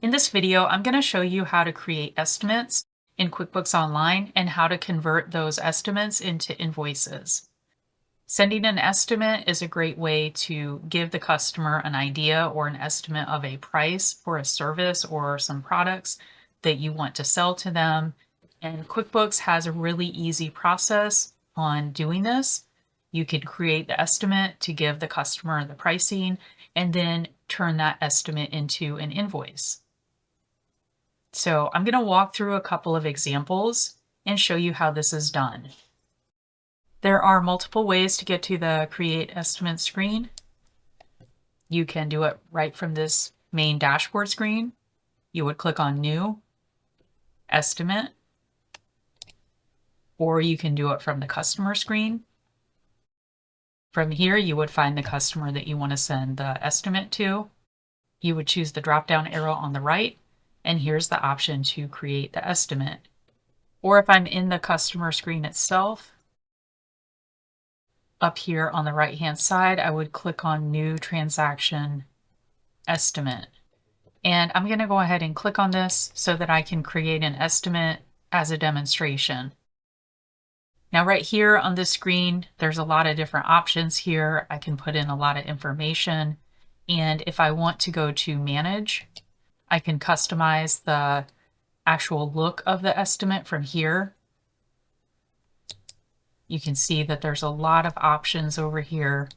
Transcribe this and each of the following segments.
In this video, I'm going to show you how to create estimates in QuickBooks Online and how to convert those estimates into invoices. Sending an estimate is a great way to give the customer an idea or an estimate of a price for a service or some products that you want to sell to them. And QuickBooks has a really easy process on doing this. You could create the estimate to give the customer the pricing and then turn that estimate into an invoice. So I'm going to walk through a couple of examples and show you how this is done. There are multiple ways to get to the Create Estimate screen. You can do it right from this main dashboard screen. You would click on New, Estimate, or you can do it from the customer screen. From here, you would find the customer that you want to send the estimate to. You would choose the drop-down arrow on the right, and here's the option to create the estimate. Or if I'm in the customer screen itself, up here on the right-hand side, I would click on New Transaction Estimate. And I'm going to go ahead and click on this so that I can create an estimate as a demonstration. Now right here on the screen, there's a lot of different options here. I can put in a lot of information. And if I want to go to Manage, I can customize the actual look of the estimate from here. You can see that there's a lot of options over here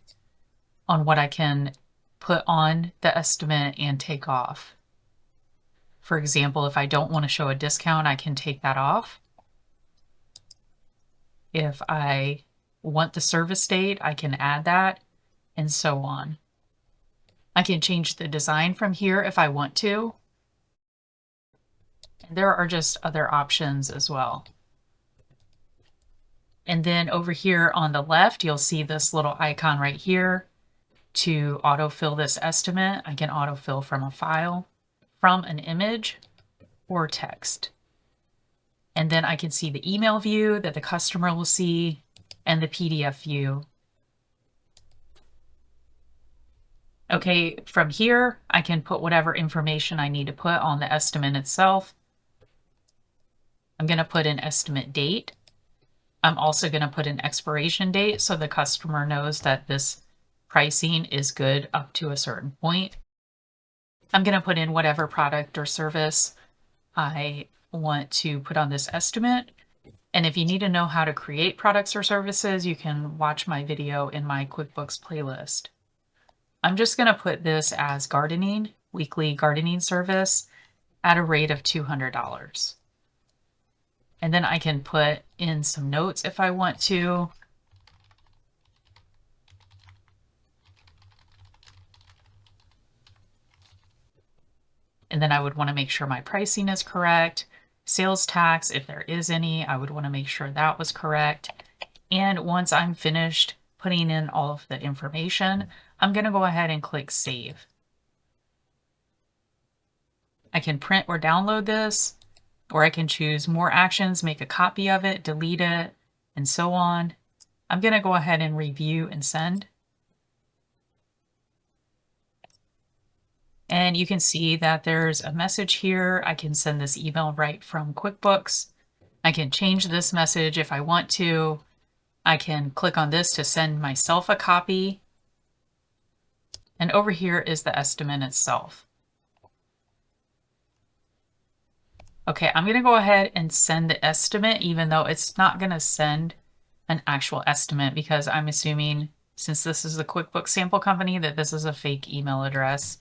on what I can put on the estimate and take off. For example, if I don't want to show a discount, I can take that off. If I want the service date, I can add that, and so on. I can change the design from here if I want to. And there are just other options as well. And then over here on the left, you'll see this little icon right here to autofill this estimate. I can autofill from a file, from an image, or text. And then I can see the email view that the customer will see and the PDF view. Okay, from here, I can put whatever information I need to put on the estimate itself. I'm going to put an estimate date. I'm also going to put an expiration date so the customer knows that this pricing is good up to a certain point. I'm going to put in whatever product or service I want to put on this estimate. And if you need to know how to create products or services, you can watch my video in my QuickBooks playlist. I'm just going to put this as gardening, weekly gardening service at a rate of $200. And then I can put in some notes if I want to. And then I would want to make sure my pricing is correct. Sales tax, if there is any, I would want to make sure that was correct. And once I'm finished putting in all of the information, I'm going to go ahead and click Save. I can print or download this, or I can choose More Actions, make a copy of it, delete it, and so on. I'm going to go ahead and review and send. And you can see that there's a message here. I can send this email right from QuickBooks. I can change this message if I want to. I can click on this to send myself a copy. And over here is the estimate itself. Okay, I'm going to go ahead and send the estimate, even though it's not going to send an actual estimate, because I'm assuming, since this is the QuickBooks sample company, that this is a fake email address.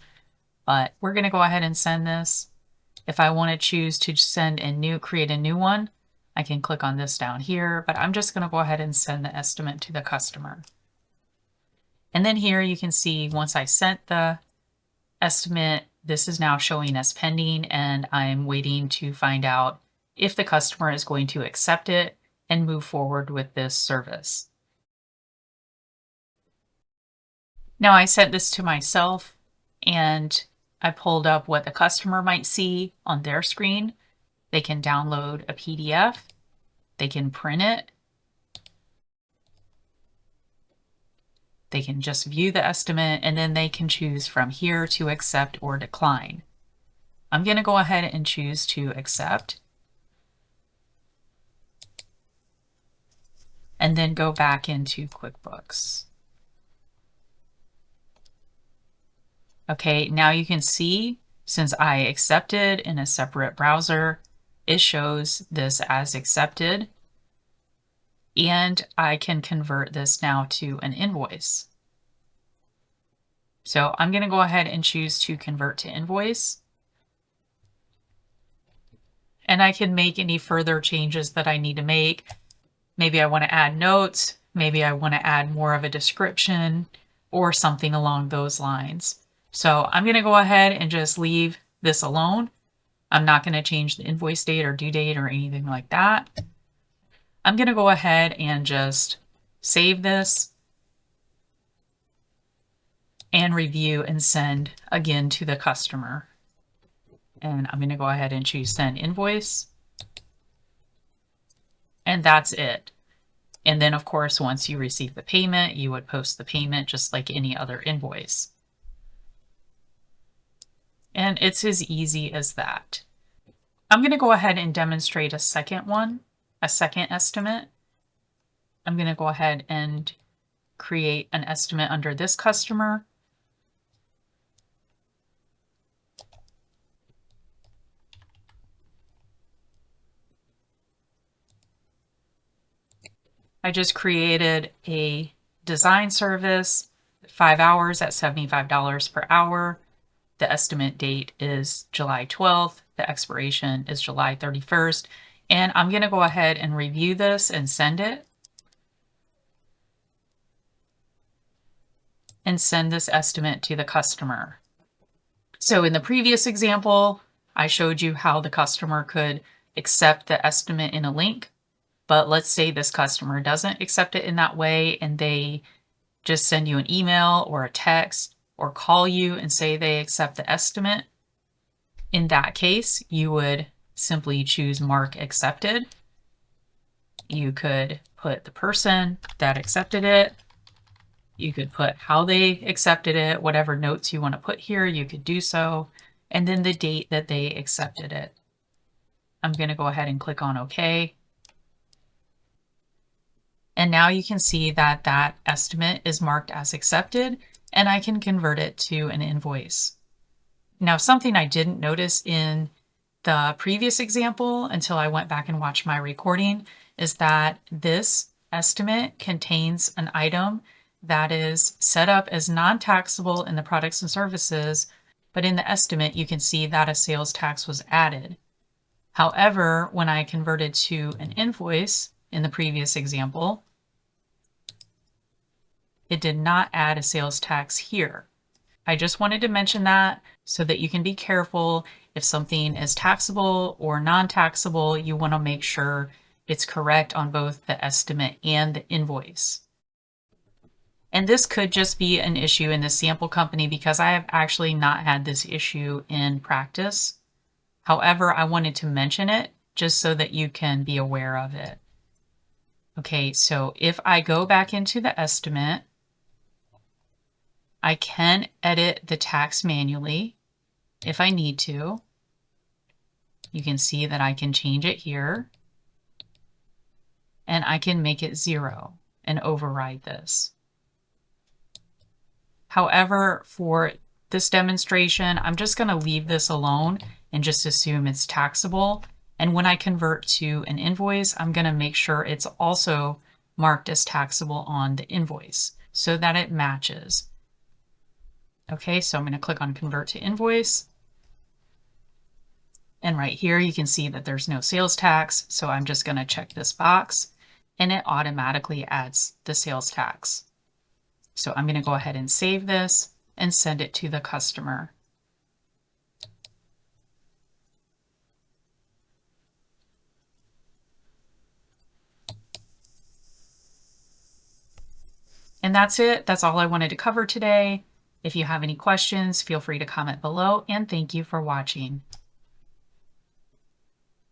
But we're going to go ahead and send this. If I want to choose to create a new one, I can click on this down here, but I'm just going to go ahead and send the estimate to the customer. And then here you can see once I sent the estimate, this is now showing as pending, and I'm waiting to find out if the customer is going to accept it and move forward with this service. Now I sent this to myself, and I pulled up what the customer might see on their screen. They can download a PDF, they can print it, they can just view the estimate, and then they can choose from here to accept or decline. I'm going to go ahead and choose to accept, and then go back into QuickBooks. Okay, now you can see, since I accepted in a separate browser, it shows this as accepted, and I can convert this now to an invoice. So I'm going to go ahead and choose to convert to invoice. And I can make any further changes that I need to make. Maybe I want to add notes. Maybe I want to add more of a description or something along those lines. So I'm going to go ahead and just leave this alone. I'm not going to change the invoice date or due date or anything like that. I'm going to go ahead and just save this and review and send again to the customer. And I'm going to go ahead and choose send invoice. And that's it. And then of course, once you receive the payment, you would post the payment just like any other invoice. And it's as easy as that. I'm going to go ahead and demonstrate a second estimate. I'm going to go ahead and create an estimate under this customer. I just created a design service, 5 hours at $75 per hour. The estimate date is July 12th. The expiration is July 31st. And I'm going to go ahead and review this and send it. And send this estimate to the customer. So in the previous example, I showed you how the customer could accept the estimate in a link. But let's say this customer doesn't accept it in that way and they just send you an email or a text or call you and say they accept the estimate. In that case, you would simply choose Mark Accepted. You could put the person that accepted it. You could put how they accepted it, whatever notes you want to put here, you could do so, and then the date that they accepted it. I'm going to go ahead and click on OK. And now you can see that that estimate is marked as accepted, and I can convert it to an invoice. Now, something I didn't notice in the previous example until I went back and watched my recording is that this estimate contains an item that is set up as non-taxable in the products and services, but in the estimate you can see that a sales tax was added. However, when I converted to an invoice in the previous example, it did not add a sales tax here. I just wanted to mention that so that you can be careful. If something is taxable or non-taxable, you want to make sure it's correct on both the estimate and the invoice. And this could just be an issue in the sample company because I have actually not had this issue in practice. However, I wanted to mention it just so that you can be aware of it. Okay, so if I go back into the estimate, I can edit the tax manually if I need to. You can see that I can change it here. And I can make it 0 and override this. However, for this demonstration, I'm just going to leave this alone and just assume it's taxable. And when I convert to an invoice, I'm going to make sure it's also marked as taxable on the invoice so that it matches. Okay, so I'm going to click on Convert to Invoice. And right here, you can see that there's no sales tax. So I'm just going to check this box and it automatically adds the sales tax. So I'm going to go ahead and save this and send it to the customer. And that's it. That's all I wanted to cover today. If you have any questions, feel free to comment below, and thank you for watching.